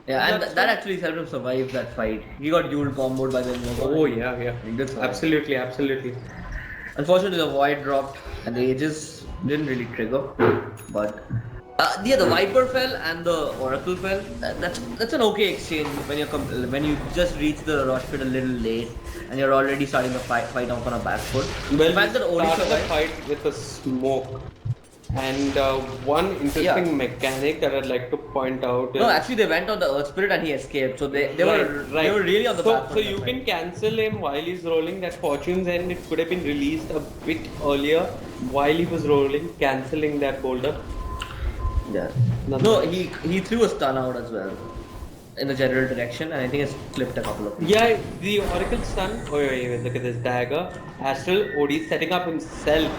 Yeah, and that actually helped him survive that fight. He got Yule comboed by the Invoker. Oh yeah. He did survive. Absolutely. Unfortunately, the Void dropped and the Aegis didn't really trigger. But yeah, the Viper fell and the Oracle fell. That's an okay exchange when you just reach the Rosh pit a little late and you're already starting the fight off on a back foot. Well, the fact that OD started the survived. fight with a smoke. And one interesting mechanic that I'd like to point out is... No, actually they went on the Earth Spirit and he escaped. So they were really on the back foot. So you can cancel him while he's rolling that Fortune's End. It could have been released a bit earlier while he was rolling, cancelling that boulder. Yeah. No, he threw a stun out as well in the general direction, and I think it's clipped a couple of people. Yeah, the Oracle stun. Oh wait, look at this dagger. Astral OD setting up himself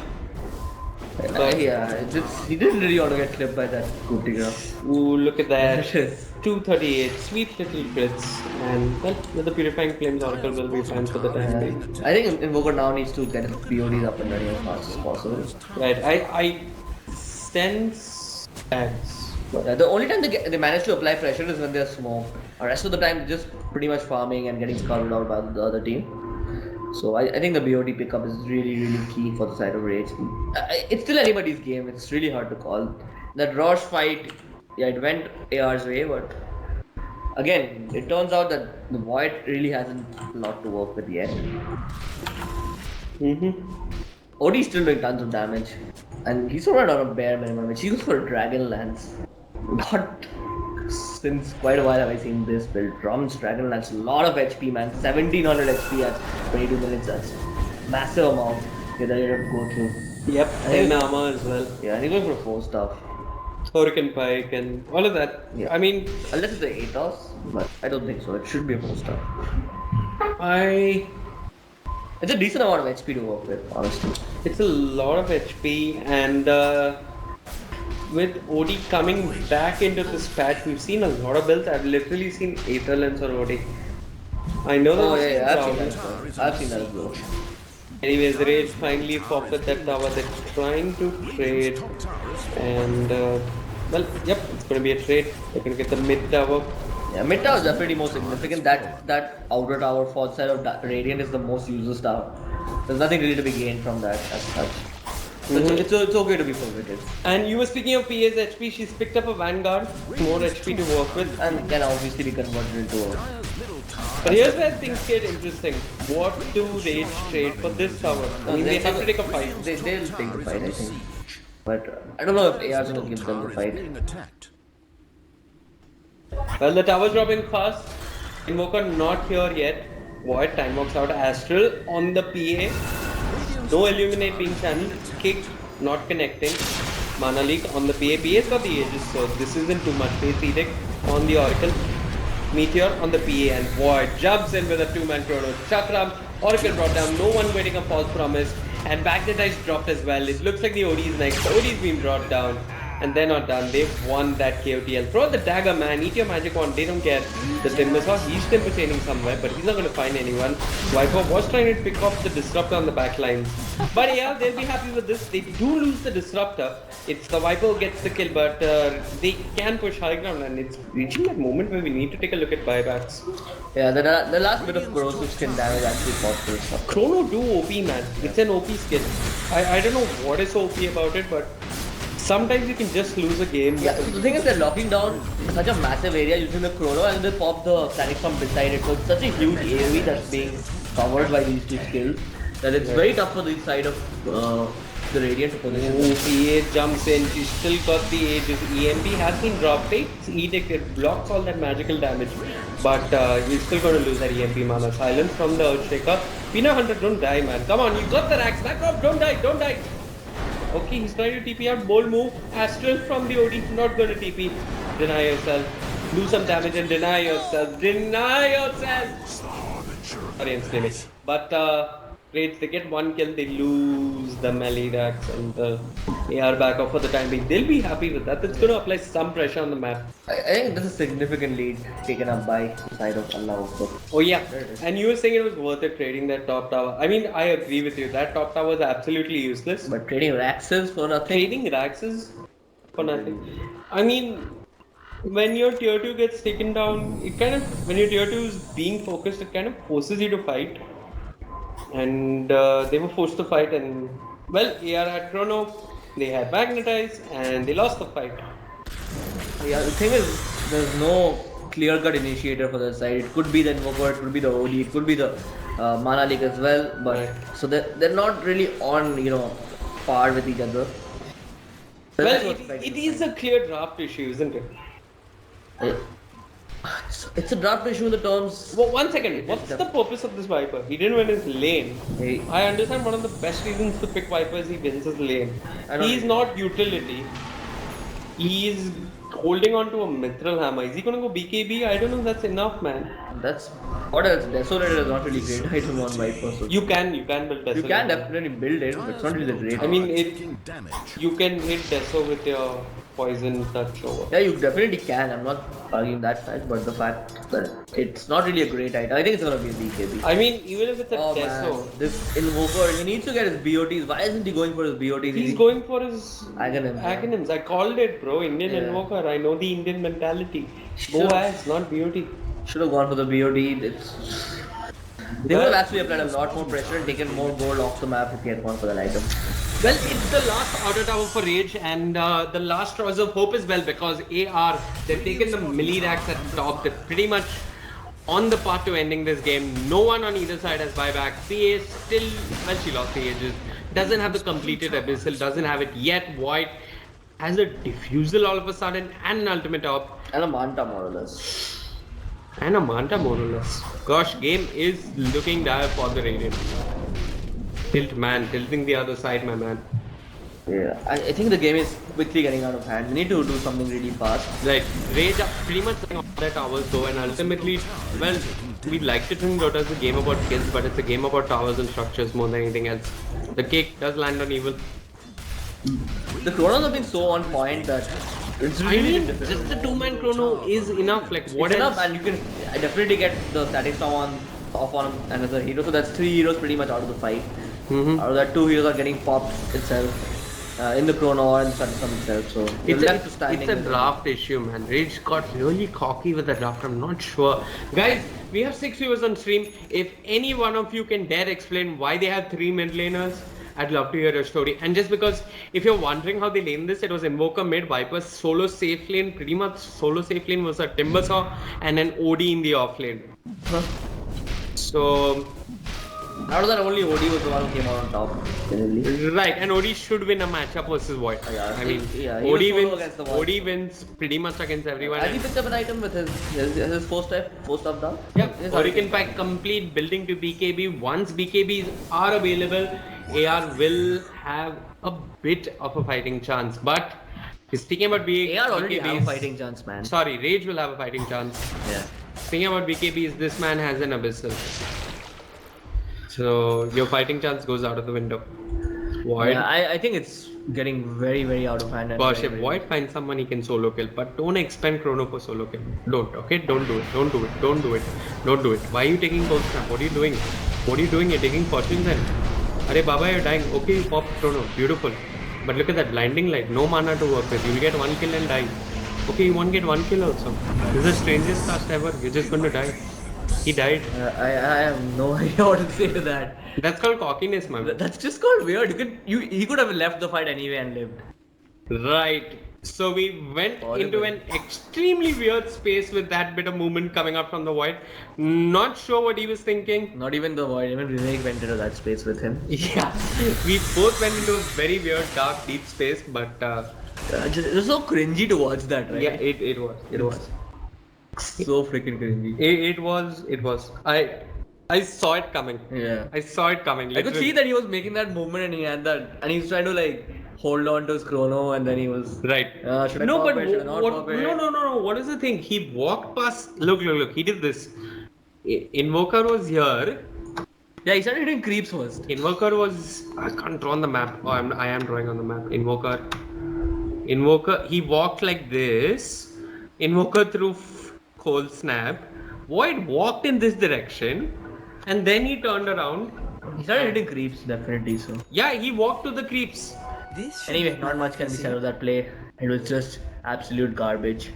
He didn't really want to get clipped by that coup de grace. Ooh, look at that. 238, sweet little crits. And well, with the Purifying Flames, Oracle will be fine for the time being. I think Invoker now needs to get his PODs up and running as fast as possible. Right, I sense tags. The only time they manage to apply pressure is when they're smoked. The rest of the time, they're just pretty much farming and getting scuttled out by the other team. So I think the BOD pickup is really key for the side of Rage. It's still anybody's game. It's really hard to call. That Rosh fight, yeah, it went AR's way, but again, it turns out that the Void really hasn't a lot to work with yet. OD's still doing tons of damage, and he's already on a bare minimum, which he goes for a Dragon Lance. Not since quite a while have I seen this build. Drum's Dragon Lance, a lot of HP, man. 1700 HP at 22 minutes. That's massive amount that you have to go through. Yep, and armor as well. Yeah, and he's going for 4 stuff. Hurricane Pike and all of that. Yeah. I mean, unless it's a ATOS, but I don't think so. It should be a 4 stuff. It's a decent amount of HP to work with, honestly. It's a lot of HP, and with OD coming back into this patch, we've seen a lot of builds. I've literally seen Aether Lens or OD. I know that. I've seen that as well. Anyways, Rage finally forfeit that tower. They're trying to trade, and well, yep, it's going to be a trade. They're going to get the mid tower. Yeah, mid tower is definitely more significant. That outer tower, fourth side of Radiant, is the most useless tower. There's nothing really to be gained from that as such. So it's okay to be forfeited. And you were speaking of PA's HP, she's picked up a Vanguard, more HP to work with. And can obviously be converted into a... But here's where things get interesting. What do Rage trade for this tower? I mean, they have to take a fight. They'll take the fight, I think. But I don't know if AR's going to give them the fight. Well, the tower's dropping fast. Invoker not here yet. Void time walks out. Astral on the PA. No Illuminate being channeled. Kick not connecting. Mana leak on the PA. PA's got the Aegis, so this isn't too much. Face Edict on the Oracle. Meteor on the PA, and Void jumps in with a 2-man chrono. Chakram, Oracle brought down. No one waiting a false promise. And Magnetize dropped as well. It looks like the OD is next. The OD's been brought down. And they're not done. They've won that KOTL. Throw the dagger, man. Eat your magic wand. They don't care. The Timbersaw, he's timber chaining somewhere, but he's not going to find anyone. Viper was trying to pick off the Disruptor on the back lines. But yeah, they'll be happy with this. They do lose the Disruptor. It's the Viper who gets the kill, but they can push high ground, and it's reaching that moment where we need to take a look at buybacks. Yeah, the last bit of corrosive skin damage actually fought for stuff. Chrono do OP, man. It's an OP skill. I don't know what is OP about it, but sometimes you can just lose a game. Yeah, so the thing is they're locking down such a massive area using the chrono, and they pop the static from beside it. So it's such a huge AoE that's being covered by these two skills that it's very tough for the side of the Radiant to position. PA jumps in, she's still got the Aegis. EMP has been dropped. It's Edict, it blocks all that magical damage. But he's still going to lose that EMP mana. Silence from the Earthshaker. Pina Hunter, don't die, man. Come on, you got the racks. Back off, don't die, don't die. Okay, he's trying to TP out. Bold move. Astral from the OD. Not going to TP. Deny yourself. Do some damage and deny yourself. Deny yourself. Sorry, I'm screaming. But Rage, they get one kill. They lose the melee racks and the AR back off for the time being. They'll be happy with that. That's going to apply some pressure on the map. I think this is a significant lead taken up by the side of Allah. Oh yeah, and you were saying it was worth it trading that top tower. I mean, I agree with you. That top tower is absolutely useless. But trading Raxes for nothing? Trading Raxes for nothing. I mean, when your tier 2 gets taken down, it kind of, when your tier 2 is being focused, it kind of forces you to fight. And they were forced to fight, and well, AR had Chrono, they had Magnetize, and they lost the fight. Yeah, the thing is, there's no clear-cut initiator for the side. It could be the Invoker, it could be the OD, it could be the Mana Leak as well, but right. So they're not really on, par with each other. Well, it is a clear draft issue, isn't it? It's a draft issue in the terms... Well, 1 second, what's the purpose of this Viper? He didn't win his lane. Hey. I understand one of the best reasons to pick Viper is he wins his lane. He's not utility. He's holding on to a Mithril Hammer. Is he going to go BKB? I don't know if that's enough, man. That's what else? Desolator is not really great item on Viper. So You can build Deso. you can definitely build it, but it's not really great. I mean, taking damage. you can hit Deso with your poison touch over. Yeah, you definitely can. I'm not arguing that fact, but the fact that it's not really a great item. I think it's gonna be a BKB. I mean, even if it's a Oh Deso, man, this Invoker, he needs to get his BOTs. Why isn't he going for his BOTs? he's going for his Aghanim. Aghanims. I called it, bro. Indian Yeah. Invoker. I know the Indian mentality. Sure. Go as, not beauty. Should have gone for the BOT. They would have actually applied a lot more pressure and taken more gold off the map if he had gone for that item. Well, it's the last outer tower for Rage and the last straws of hope as well because AR, they've taken the melee racks at the top. They're pretty much on the path to ending this game. No one on either side has buyback. PA still, well, she lost the ages. Doesn't have the completed Abyssal, doesn't have it yet. Void has a diffusal all of a sudden and an ultimate up. And a Manta more or less. And a Manta more or less. Gosh, game is looking dire for the Radiant. Tilt man, tilting the other side, my man. Yeah, I think the game is quickly getting out of hand. We need to do something really fast. Right, Rage are pretty much selling all their towers though, and ultimately, well, we like to think Dota is a game about kills, but it's a game about towers and structures more than anything else. The cake does land on evil. The chronos have been so on point that it's I really mean, difficult. just the two-man chrono is enough. Like, what It's else? enough, and you can definitely get the static storm off on another hero. So that's 3 heroes pretty much out of the fight. Out of that, 2 heroes are getting popped itself in the chrono or in the static storm itself. So It's left to standing a with draft issue, man. Rage got really cocky with the draft. I'm not sure. Guys, we have 6 viewers on stream. If any one of you can dare explain why they have 3 mid laners, I'd love to hear your story. And just because, if you're wondering how they lane this, it was Invoker mid, Viper solo safe lane. Pretty much solo safe lane was a Timbersaw and an OD in the off lane. Huh. So, out of that, only OD was the one who came out on top. Generally. right, and OD should win a matchup versus Void. Yeah, I mean, yeah, he was OD solo wins. against the Void. OD wins pretty much against everyone. Has he picked up an item with his 4 stuff down? Yeah, Yes, Hurricane Pack complete building to BKB. Once BKBs are available, AR will have a bit of a fighting chance. But speaking about AR already have a BKBs, fighting chance, man. sorry, Rage will have a fighting chance. Yeah. Speaking about BKBs, this man has an Abyssal. So your fighting chance goes out of the window. Void. Yeah, I think it's getting very, very out of hand. And Gosh, very, if very- Void finds someone he can solo kill, but don't expend Chrono for solo kill. Don't, okay? Don't do it. Don't do it. Don't do it. Don't do it. Why are you taking cold snap? What are you doing? What are you doing? You're taking fortune then. Arey Baba, you're dying. Okay, you pop Chrono. Beautiful. But look at that blinding light. No mana to work with. You'll get 1 kill and die. Okay, you won't get 1 kill also. This is the strangest cast ever. You're just going to die. He died. I have no idea what to say to that. That's called cockiness, man. That's just called weird. He could have left the fight anyway and lived. Right. So we went Horrible. into an extremely weird space with that bit of movement coming up from the Void. Not sure what he was thinking. Not even the Void. Even Vivek went into that space with him. Yeah, we both went into a very weird, dark, deep space, but It was so cringy to watch that, right? yeah, it was. So freaking cringy. It was. I saw it coming. Yeah. I saw it coming. I could see that he was making that movement and he had that, and he was trying to like hold on to his chrono, and then he was. Right. Should I No, pop but it? Should I not what? pop it? No. What is the thing? He walked past. Look. He did this. Invoker was here. Yeah, he started hitting creeps first. Invoker was. I can't draw on the map. Oh, I am drawing on the map. Invoker. He walked like this. Invoker threw cold snap. Void walked in this direction, and then he turned around. He started hitting creeps, definitely. So. Yeah, he walked to the creeps. Anyway, not much can be said of that play. It was just absolute garbage.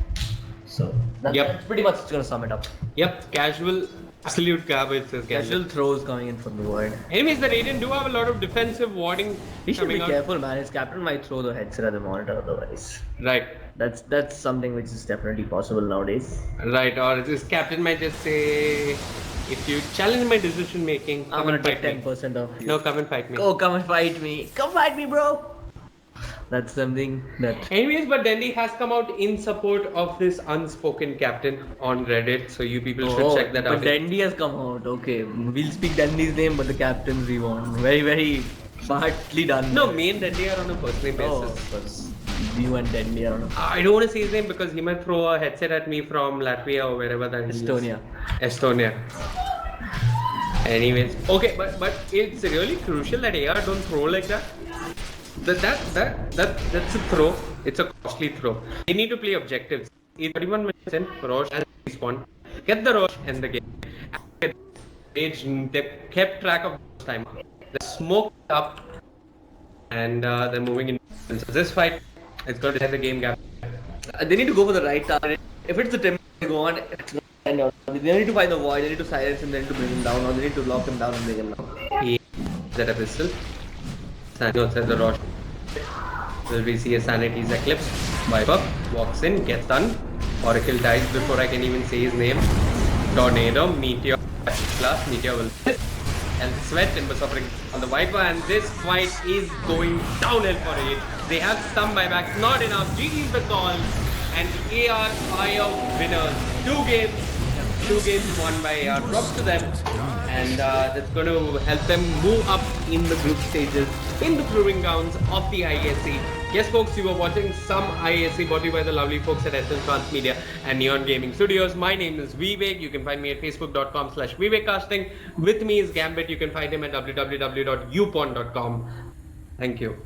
So that's pretty much gonna sum it up. Yep, casual, absolute garbage. Says Casual throws coming in from the Void. Anyways, the Radiant do have a lot of defensive warding He should be coming out. careful, man. His captain might throw the headset at the monitor otherwise. Right. That's something which is definitely possible nowadays. Right, or this captain might just say, if you challenge my decision making, I'm come gonna and take fight me. 10% off you. No, come and fight me. Oh, come and fight me. Come fight me, bro. That's something that. Anyways, but Dandy has come out in support of this unspoken captain on Reddit, so you people should check that out. But Dandy has come out. Okay, we'll speak Dandy's name, but the captains we want. Very, very smartly done. No, me and Dandy are on a personal Oh, basis. of course. New and deadly. I don't know. I don't want to say his name because he might throw a headset at me from Latvia or wherever that is. Estonia. Estonia. Anyways, okay, but it's really crucial that AR don't throw like that. That's a throw. It's a costly throw. They need to play objectives. In 31 minutes in, Roche has respawned. Get the Roche and the game. They kept track of this time. They smoked up and they're moving in. So this fight is going to set the game gap. They need to go for the right target. If it's the tempo they go on, it's not end out. They need to find the void, they need to silence him, they need to bring him down, or they need to lock him down and bring him down. He that a pistol. Sanyo says the Roche. Will we see a Sanity's Eclipse? Viper walks in, gets done. Oracle dies before I can even say his name. Tornado, Meteor, plus Meteor will miss. And Sweat, Timber suffering on the Viper, and this fight is going downhill for it. They have some buybacks, not enough. GG's the call, and AR are winners. Two games won by AR. Props to them, and that's going to help them move up in the group stages, in the proving grounds of the IeSC. Yes, folks, you were watching some IeSC brought to you by the lovely folks at Essence Transmedia and Neon Gaming Studios. My name is Vivek. You can find me at facebook.com/VivekCasting. With me is Gambit. You can find him at www.upon.com. Thank you.